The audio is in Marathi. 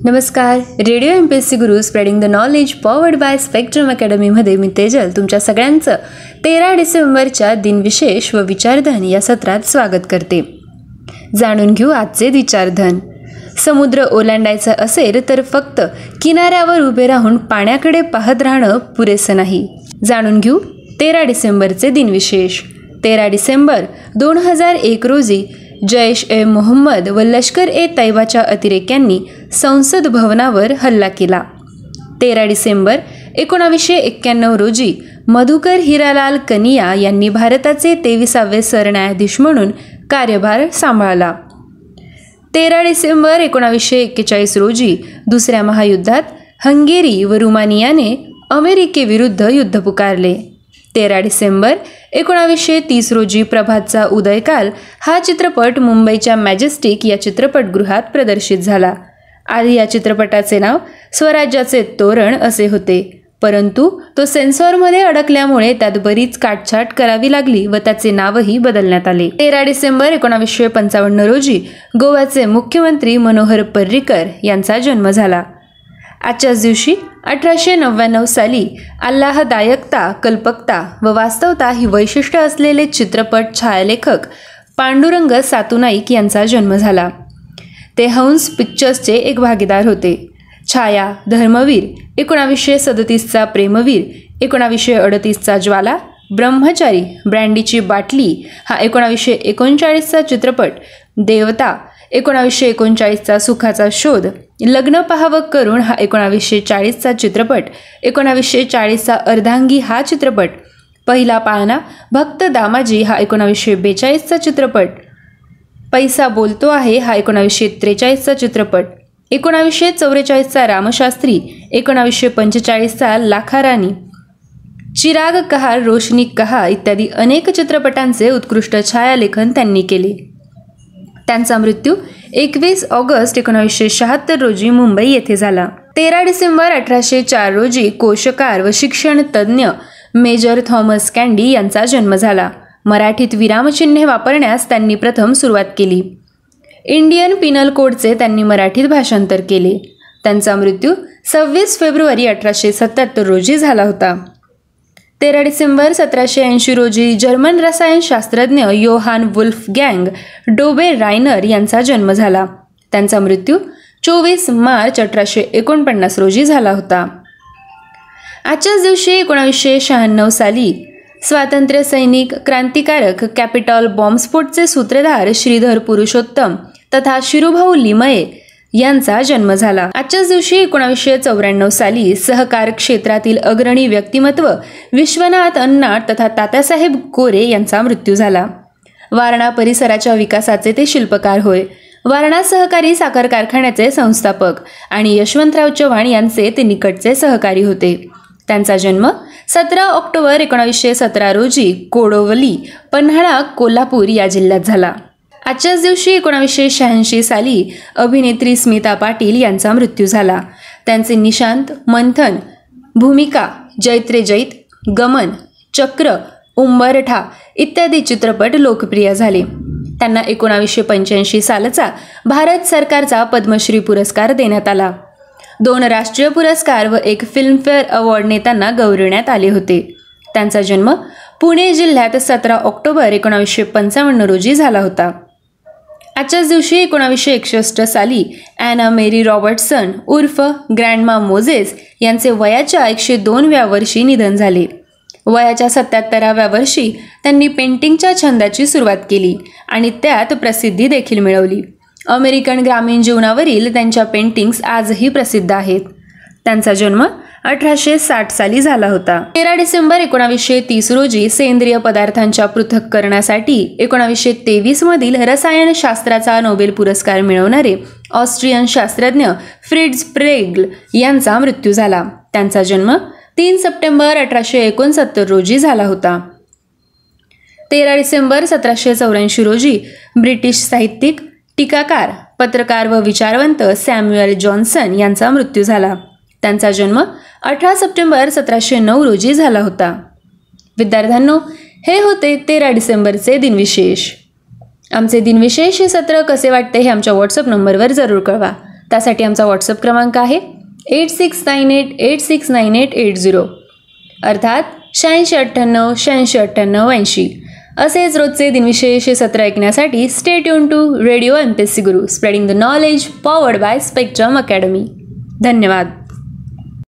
नमस्कार. Radio MPSC Guru spreading the knowledge powered by spectrum अकॅडमीमध्ये मी तेजल तुमच्या सगळ्यांचं 13 डिसेंबरच्या दिनविशेष व विचारधन या सत्रात स्वागत करते. जाणून घेऊ आजचे विचारधन. समुद्र ओलांडायचा असेल तर फक्त किनाऱ्यावर उभे राहून पाण्याकडे पाहत राहणं पुरेसं नाही. जाणून घेऊ 13 डिसेंबरचे दिनविशेष. 13 डिसेंबर 2001 रोजी जैश-ए-मोहम्मद व लष्कर-ए-तैबाच्या अतिरेक्यांनी संसद भवनावर हल्ला केला. 13 डिसेंबर 1991 रोजी मधुकर हिरालाल कनिया यांनी भारताचे 23वे सरन्यायाधीश म्हणून कार्यभार सांभाळला. 13 डिसेंबर 1941 रोजी दुसऱ्या महायुद्धात हंगेरी व रुमानियाने अमेरिकेविरुद्ध युद्ध पुकारले. 13 डिसेंबर 1930 रोजी प्रभातचा उदयकाल हा चित्रपट मुंबईच्या मॅजेस्टिक या चित्रपटगृहात प्रदर्शित झाला. आधी या चित्रपटाचे नाव स्वराज्याचे तोरण असे होते, परंतु तो सेन्सॉरमध्ये अडकल्यामुळे त्यात बरीच काटछाट करावी लागली व त्याचे नावही बदलण्यात आले. 13 डिसेंबर 1955 रोजी गोव्याचे मुख्यमंत्री मनोहर पर्रीकर यांचा जन्म झाला. आजच्याच दिवशी 1899 साली आल्हादायकता, कल्पकता व वास्तवता ही वैशिष्ट्य असलेले चित्रपट छायालेखक पांडुरंग सातुनाईक यांचा जन्म झाला. ते हंस पिक्चर्सचे एक भागीदार होते. छाया, धर्मवीर, 1937चा प्रेमवीर, 1938चा ज्वाला, ब्रह्मचारी, ब्रँडीची बाटली हा 1939चा चित्रपट, देवता 1939चा सुखाचा शोध, लग्न पाहावं करून हा 1940चा चित्रपट, 1940चा अर्धांगी हा चित्रपट, पहिला पाळणा भक्त दामाजी हा 1942चा चित्रपट, पैसा बोलतो आहे हा 1943चा चित्रपट, 1944चा रामशास्त्री, 1945चा लाखारानी, चिराग कहा, रोशनी कहा इत्यादी अनेक चित्रपटांचे उत्कृष्ट छायालेखन त्यांनी केले. त्यांचा मृत्यू 21 ऑगस्ट 1976 रोजी मुंबई येथे झाला. 13 डिसेंबर 1804 रोजी कोशकार व शिक्षण तज्ज्ञ मेजर थॉमस कँडी यांचा जन्म झाला. मराठीत विरामचिन्हे वापरण्यास त्यांनी प्रथम सुरुवात केली. इंडियन पिनल कोडचे त्यांनी मराठीत भाषांतर केले. त्यांचा मृत्यू 26 फेब्रुवारी 1877 रोजी झाला होता. 13 डिसेंबर 1780 रोजी जर्मन रसायनशास्त्रज्ञ योहान वुल्फगँग डोबे रायनर यांचा जन्म झाला. त्यांचा मृत्यू 24 मार्च 1849 रोजी झाला होता. आजच्याच दिवशी 1996 साली स्वातंत्र्य सैनिक, क्रांतिकारक, कॅपिटॉल बॉम्बस्फोटचे सूत्रधार श्रीधर पुरुषोत्तम तथा शिरूभाऊ लिमये यांचा जन्म झाला. आजच्याच दिवशी 1994 साली सहकार क्षेत्रातील अग्रणी व्यक्तिमत्व विश्वनाथ अण्णा तथा तात्यासाहेब कोरे यांचा मृत्यू झाला. वारणा परिसराच्या विकासाचे ते शिल्पकार होय. वारणा सहकारी साखर कारखान्याचे संस्थापक आणि यशवंतराव चव्हाण यांचे ते निकटचे सहकारी होते. त्यांचा जन्म 17 ऑक्टोबर 1917 रोजी कोडोवली, पन्हाळा, कोल्हापूर या जिल्ह्यात झाला. आजच्याच दिवशी 1986 साली अभिनेत्री स्मिता पाटील यांचा मृत्यू झाला. त्यांचे निशांत, मंथन, भूमिका, जैत रे जैत, गमन, चक्र, उंबरठा इत्यादी चित्रपट लोकप्रिय झाले. त्यांना 1985 सालचा भारत सरकारचा पद्मश्री पुरस्कार देण्यात आला. 2 राष्ट्रीय पुरस्कार व 1 फिल्मफेअर अवॉर्डने त्यांना गौरवण्यात आले होते. त्यांचा जन्म पुणे जिल्ह्यात 17 ऑक्टोबर 1955 रोजी झाला होता. आजच्याच दिवशी 1961 साली ॲना मेरी रॉबर्टसन उर्फ ग्रँडमा मोझेस यांचे वयाच्या 102व्या वर्षी निधन झाले. वयाच्या 77व्या वर्षी त्यांनी पेंटिंगच्या छंदाची सुरुवात केली आणि त्यात प्रसिद्धी देखील मिळवली. अमेरिकन ग्रामीण जीवनावरील त्यांच्या पेंटिंग्स आजही प्रसिद्ध आहेत. त्यांचा जन्म 1860 साली झाला होता. 13 डिसेंबर 1930 रोजी सेंद्रिय पदार्थांच्या पृथक्करणासाठी 1923 मधील रसायनशास्त्राचा नोबेल पुरस्कार मिळवणारे ऑस्ट्रियन शास्त्रज्ञ फ्रिट्झ प्रेग्ल यांचा मृत्यू झाला. त्यांचा जन्म 3 सप्टेंबर 1869 रोजी झाला होता. 13 डिसेंबर 1784 रोजी ब्रिटिश साहित्यिक, टीकाकार, पत्रकार व विचारवंत सॅम्युएल जॉन्सन यांचा मृत्यू झाला. त्यांचा जन्म 18 सप्टेंबर 1709 रोजी झाला होता. विद्यार्थ्यांनो, हे होते 13 डिसेंबरचे दिनविशेष. आमचे दिनविशेष हे सत्र कसे वाटते हे आमच्या व्हॉट्सअप नंबरवर जरूर कळवा. त्यासाठी आमचा व्हॉट्सअप क्रमांक आहे 8698869880 अर्थात 8698869880. असेच रोजचे दिनविशेष सत्र ऐकण्यासाठी stay tune to radio MPSC Guru, spreading the knowledge powered by spectrum academy. धन्यवाद.